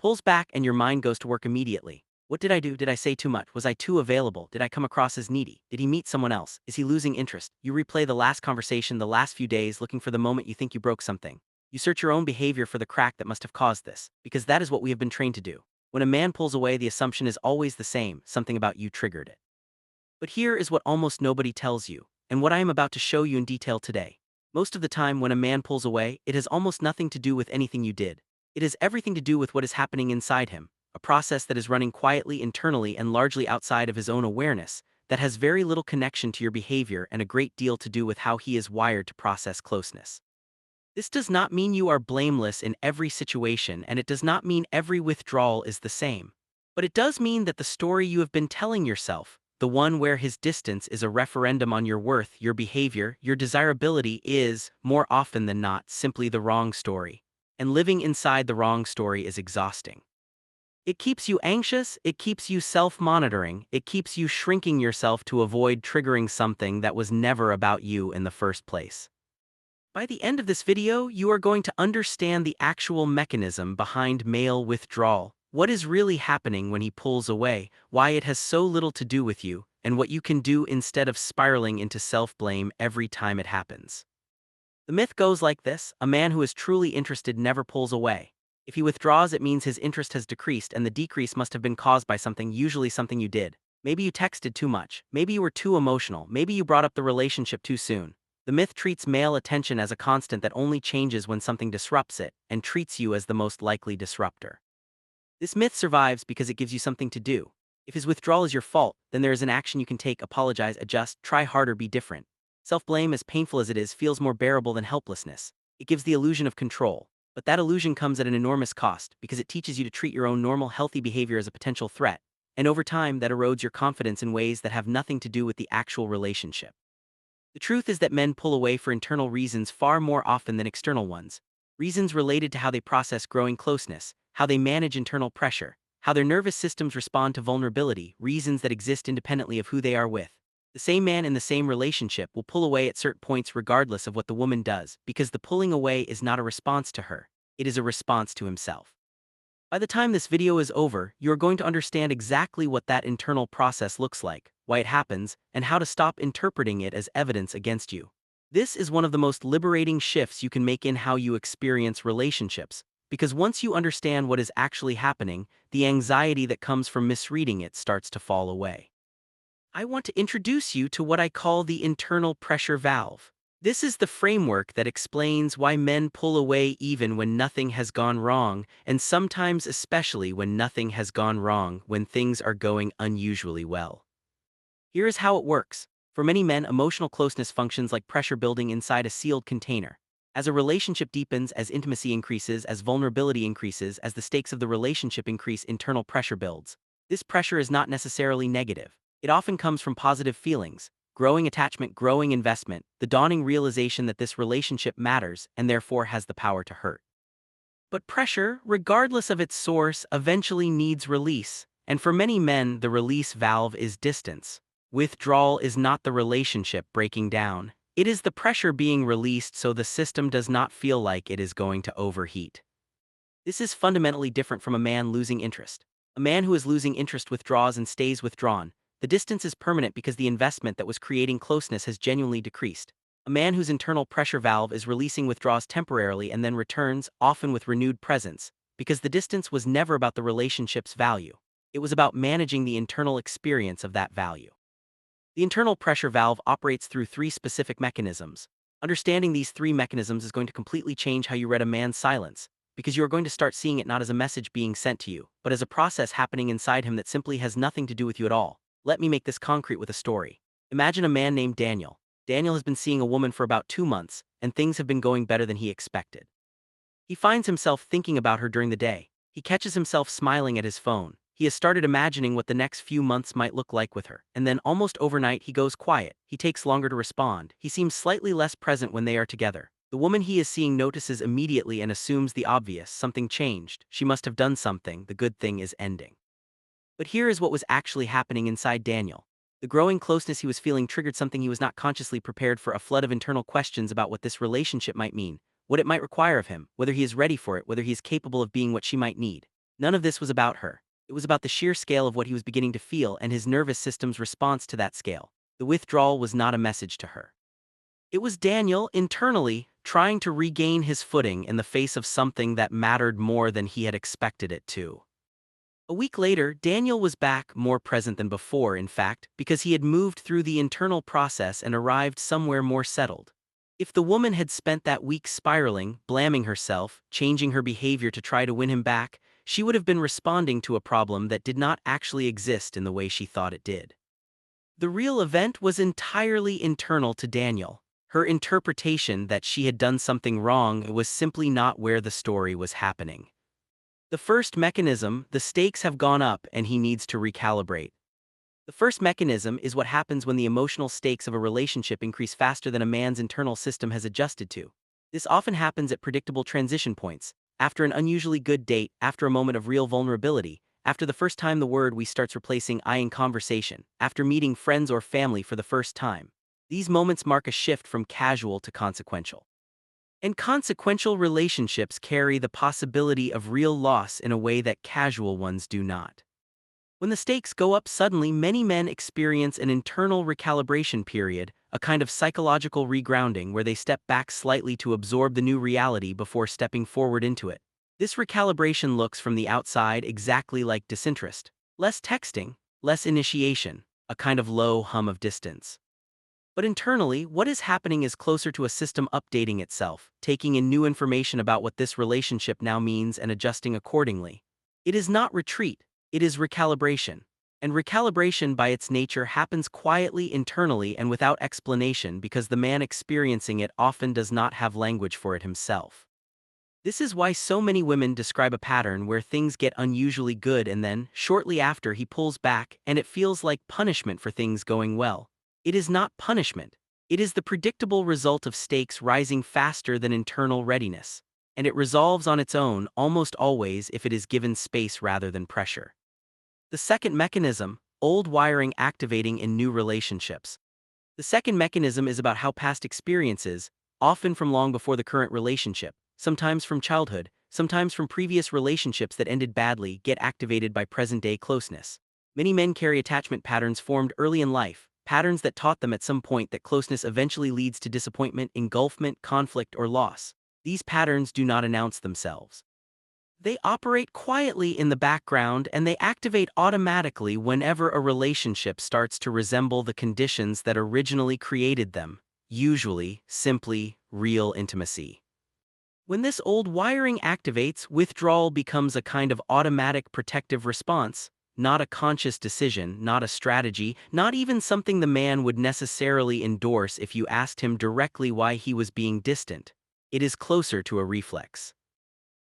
Pulls back and your mind goes to work immediately. What did I do? Did I say too much? Was I too available? Did I come across as needy? Did he meet someone else? Is he losing interest? You replay the last conversation, the last few days, looking for the moment you think you broke something. You search your own behavior for the crack that must have caused this, because that is what we have been trained to do. When a man pulls away, the assumption is always the same: something about you triggered it. But here is what almost nobody tells you, and what I am about to show you in detail today. Most of the time, when a man pulls away, it has almost nothing to do with anything you did. It has everything to do with what is happening inside him, a process that is running quietly internally and largely outside of his own awareness, that has very little connection to your behavior and a great deal to do with how he is wired to process closeness. This does not mean you are blameless in every situation, and it does not mean every withdrawal is the same. But it does mean that the story you have been telling yourself, the one where his distance is a referendum on your worth, your behavior, your desirability, is, more often than not, simply the wrong story. And living inside the wrong story is exhausting. It keeps you anxious, it keeps you self-monitoring, it keeps you shrinking yourself to avoid triggering something that was never about you in the first place. By the end of this video, you are going to understand the actual mechanism behind male withdrawal, what is really happening when he pulls away, why it has so little to do with you, and what you can do instead of spiraling into self-blame every time it happens. The myth goes like this: a man who is truly interested never pulls away. If he withdraws, it means his interest has decreased, and the decrease must have been caused by something, usually something you did. Maybe you texted too much, maybe you were too emotional, maybe you brought up the relationship too soon. The myth treats male attention as a constant that only changes when something disrupts it, and treats you as the most likely disruptor. This myth survives because it gives you something to do. If his withdrawal is your fault, then there is an action you can take: apologize, adjust, try harder, be different. Self-blame, as painful as it is, feels more bearable than helplessness. It gives the illusion of control. But that illusion comes at an enormous cost, because it teaches you to treat your own normal, healthy behavior as a potential threat, and over time that erodes your confidence in ways that have nothing to do with the actual relationship. The truth is that men pull away for internal reasons far more often than external ones. Reasons related to how they process growing closeness, how they manage internal pressure, how their nervous systems respond to vulnerability, reasons that exist independently of who they are with. The same man in the same relationship will pull away at certain points regardless of what the woman does, because the pulling away is not a response to her, it is a response to himself. By the time this video is over, you are going to understand exactly what that internal process looks like, why it happens, and how to stop interpreting it as evidence against you. This is one of the most liberating shifts you can make in how you experience relationships, because once you understand what is actually happening, the anxiety that comes from misreading it starts to fall away. I want to introduce you to what I call the internal pressure valve. This is the framework that explains why men pull away even when nothing has gone wrong, and sometimes especially when nothing has gone wrong, when things are going unusually well. Here is how it works. For many men, emotional closeness functions like pressure building inside a sealed container. As a relationship deepens, as intimacy increases, as vulnerability increases, as the stakes of the relationship increase, internal pressure builds. This pressure is not necessarily negative. It often comes from positive feelings: growing attachment, growing investment, the dawning realization that this relationship matters and therefore has the power to hurt. But pressure, regardless of its source, eventually needs release, and for many men, the release valve is distance. Withdrawal is not the relationship breaking down. It is the pressure being released so the system does not feel like it is going to overheat. This is fundamentally different from a man losing interest. A man who is losing interest withdraws and stays withdrawn. The distance is permanent because the investment that was creating closeness has genuinely decreased. A man whose internal pressure valve is releasing withdraws temporarily and then returns, often with renewed presence, because the distance was never about the relationship's value. It was about managing the internal experience of that value. The internal pressure valve operates through three specific mechanisms. Understanding these three mechanisms is going to completely change how you read a man's silence, because you are going to start seeing it not as a message being sent to you, but as a process happening inside him that simply has nothing to do with you at all. Let me make this concrete with a story. Imagine a man named Daniel. Daniel has been seeing a woman for about 2 months, and things have been going better than he expected. He finds himself thinking about her during the day. He catches himself smiling at his phone. He has started imagining what the next few months might look like with her, and then almost overnight he goes quiet. He takes longer to respond. He seems slightly less present when they are together. The woman he is seeing notices immediately and assumes the obvious: something changed, she must have done something, the good thing is ending. But here is what was actually happening inside Daniel. The growing closeness he was feeling triggered something he was not consciously prepared for: a flood of internal questions about what this relationship might mean, what it might require of him, whether he is ready for it, whether he is capable of being what she might need. None of this was about her. It was about the sheer scale of what he was beginning to feel and his nervous system's response to that scale. The withdrawal was not a message to her. It was Daniel, internally, trying to regain his footing in the face of something that mattered more than he had expected it to. A week later, Daniel was back, more present than before, in fact, because he had moved through the internal process and arrived somewhere more settled. If the woman had spent that week spiraling, blaming herself, changing her behavior to try to win him back, she would have been responding to a problem that did not actually exist in the way she thought it did. The real event was entirely internal to Daniel. Her interpretation that she had done something wrong was simply not where the story was happening. The first mechanism, the stakes have gone up and he needs to recalibrate. The first mechanism is what happens when the emotional stakes of a relationship increase faster than a man's internal system has adjusted to. This often happens at predictable transition points, after an unusually good date, after a moment of real vulnerability, after the first time the word we starts replacing I in conversation, after meeting friends or family for the first time. These moments mark a shift from casual to consequential. And consequential relationships carry the possibility of real loss in a way that casual ones do not. When the stakes go up suddenly, many men experience an internal recalibration period, a kind of psychological regrounding where they step back slightly to absorb the new reality before stepping forward into it. This recalibration looks from the outside exactly like disinterest. Less texting, less initiation, a kind of low hum of distance. But internally, what is happening is closer to a system updating itself, taking in new information about what this relationship now means and adjusting accordingly. It is not retreat, it is recalibration. And recalibration by its nature happens quietly internally and without explanation because the man experiencing it often does not have language for it himself. This is why so many women describe a pattern where things get unusually good and then, shortly after, he pulls back and it feels like punishment for things going well. It is not punishment. It is the predictable result of stakes rising faster than internal readiness. And it resolves on its own almost always if it is given space rather than pressure. The second mechanism, old wiring activating in new relationships. The second mechanism is about how past experiences, often from long before the current relationship, sometimes from childhood, sometimes from previous relationships that ended badly, get activated by present-day closeness. Many men carry attachment patterns formed early in life, patterns that taught them at some point that closeness eventually leads to disappointment, engulfment, conflict, or loss. These patterns do not announce themselves. They operate quietly in the background and they activate automatically whenever a relationship starts to resemble the conditions that originally created them, usually, simply, real intimacy. When this old wiring activates, withdrawal becomes a kind of automatic protective response, not a conscious decision, not a strategy, not even something the man would necessarily endorse if you asked him directly why he was being distant. It is closer to a reflex.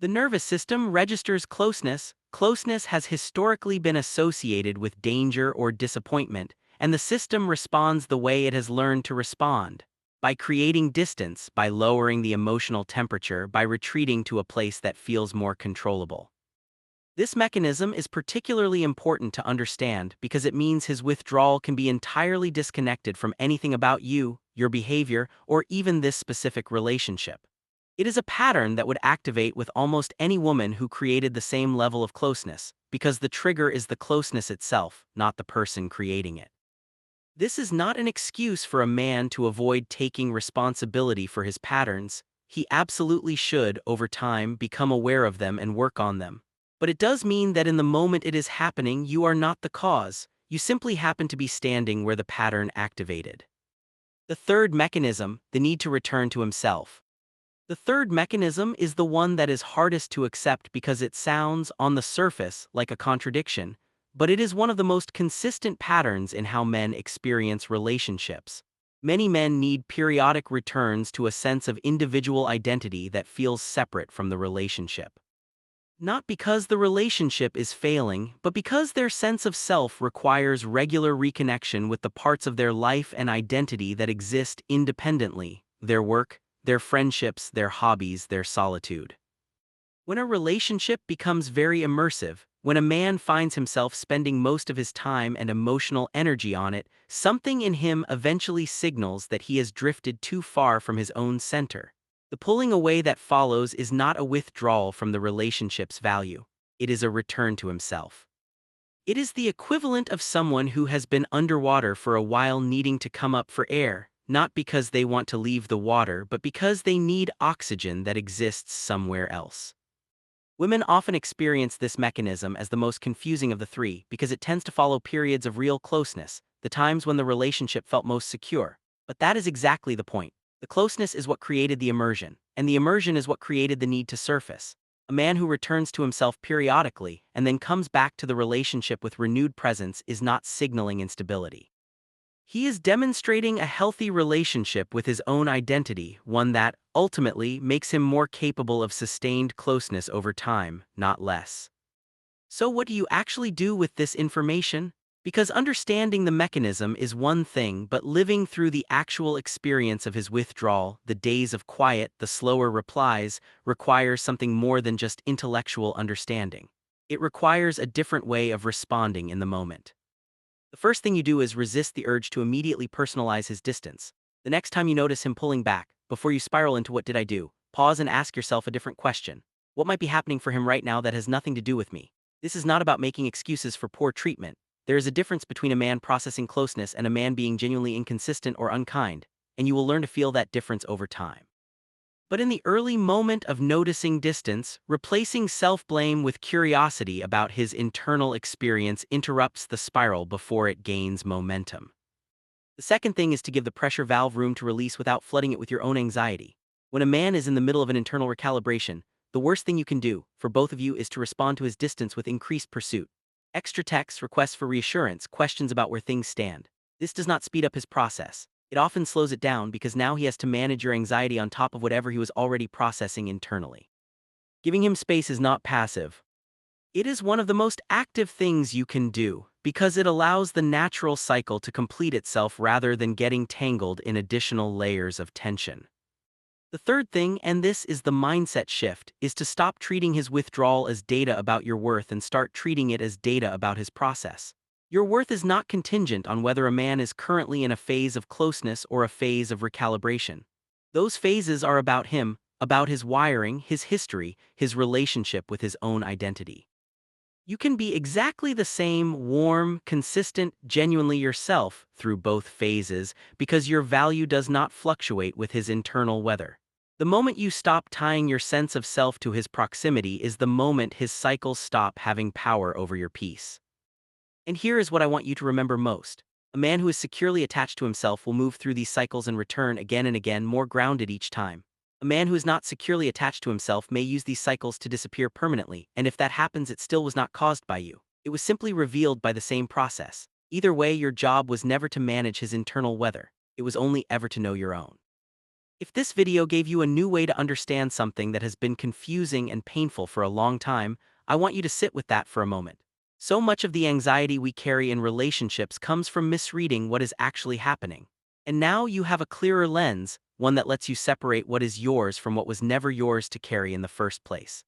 The nervous system registers closeness. Closeness has historically been associated with danger or disappointment, and the system responds the way it has learned to respond. By creating distance, by lowering the emotional temperature, by retreating to a place that feels more controllable. This mechanism is particularly important to understand because it means his withdrawal can be entirely disconnected from anything about you, your behavior, or even this specific relationship. It is a pattern that would activate with almost any woman who created the same level of closeness, because the trigger is the closeness itself, not the person creating it. This is not an excuse for a man to avoid taking responsibility for his patterns. He absolutely should, over time, become aware of them and work on them. But it does mean that in the moment it is happening, you are not the cause. You simply happen to be standing where the pattern activated. The third mechanism, the need to return to himself. The third mechanism is the one that is hardest to accept because it sounds, on the surface, like a contradiction, but it is one of the most consistent patterns in how men experience relationships. Many men need periodic returns to a sense of individual identity that feels separate from the relationship. Not because the relationship is failing, but because their sense of self requires regular reconnection with the parts of their life and identity that exist independently, their work, their friendships, their hobbies, their solitude. When a relationship becomes very immersive, when a man finds himself spending most of his time and emotional energy on it, something in him eventually signals that he has drifted too far from his own center. The pulling away that follows is not a withdrawal from the relationship's value. it is a return to himself. It is the equivalent of someone who has been underwater for a while needing to come up for air, not because they want to leave the water, but because they need oxygen that exists somewhere else. Women often experience this mechanism as the most confusing of the three because it tends to follow periods of real closeness, the times when the relationship felt most secure. But that is exactly the point. The closeness is what created the immersion, and the immersion is what created the need to surface. A man who returns to himself periodically and then comes back to the relationship with renewed presence is not signaling instability. He is demonstrating a healthy relationship with his own identity, one that, ultimately, makes him more capable of sustained closeness over time, not less. So what do you actually do with this information? Because understanding the mechanism is one thing, but living through the actual experience of his withdrawal, the days of quiet, the slower replies, requires something more than just intellectual understanding. It requires a different way of responding in the moment. The first thing you do is resist the urge to immediately personalize his distance. The next time you notice him pulling back, before you spiral into what did I do, pause and ask yourself a different question. What might be happening for him right now that has nothing to do with me? This is not about making excuses for poor treatment. There is a difference between a man processing closeness and a man being genuinely inconsistent or unkind, and you will learn to feel that difference over time. But in the early moment of noticing distance, replacing self-blame with curiosity about his internal experience interrupts the spiral before it gains momentum. The second thing is to give the pressure valve room to release without flooding it with your own anxiety. When a man is in the middle of an internal recalibration, the worst thing you can do, for both of you, is to respond to his distance with increased pursuit. Extra texts, requests for reassurance, questions about where things stand. This does not speed up his process. It often slows it down because now he has to manage your anxiety on top of whatever he was already processing internally. Giving him space is not passive. It is one of the most active things you can do because it allows the natural cycle to complete itself rather than getting tangled in additional layers of tension. The third thing, and this is the mindset shift, is to stop treating his withdrawal as data about your worth and start treating it as data about his process. Your worth is not contingent on whether a man is currently in a phase of closeness or a phase of recalibration. Those phases are about him, about his wiring, his history, his relationship with his own identity. You can be exactly the same, warm, consistent, genuinely yourself through both phases because your value does not fluctuate with his internal weather. The moment you stop tying your sense of self to his proximity is the moment his cycles stop having power over your peace. And here is what I want you to remember most. A man who is securely attached to himself will move through these cycles and return again and again, more grounded each time. A man who is not securely attached to himself may use these cycles to disappear permanently, and if that happens, it still was not caused by you. It was simply revealed by the same process. Either way, your job was never to manage his internal weather. It was only ever to know your own. If this video gave you a new way to understand something that has been confusing and painful for a long time, I want you to sit with that for a moment. So much of the anxiety we carry in relationships comes from misreading what is actually happening. And now you have a clearer lens, one that lets you separate what is yours from what was never yours to carry in the first place.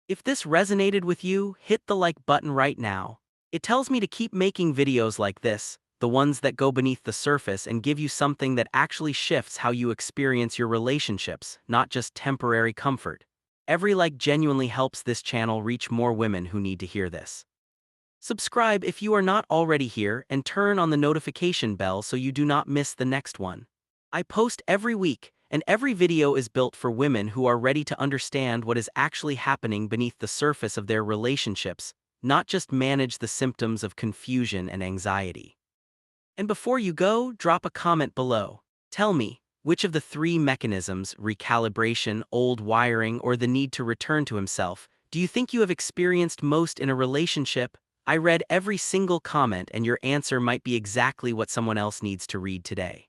If this resonated with you, hit the like button right now. It tells me to keep making videos like this, the ones that go beneath the surface and give you something that actually shifts how you experience your relationships, not just temporary comfort. Every like genuinely helps this channel reach more women who need to hear this. Subscribe if you are not already here and turn on the notification bell so you do not miss the next one. I post every week, and every video is built for women who are ready to understand what is actually happening beneath the surface of their relationships, not just manage the symptoms of confusion and anxiety. And before you go, drop a comment below. Tell me, which of the three mechanisms, recalibration, old wiring, or the need to return to himself, do you think you have experienced most in a relationship? I read every single comment, and your answer might be exactly what someone else needs to read today.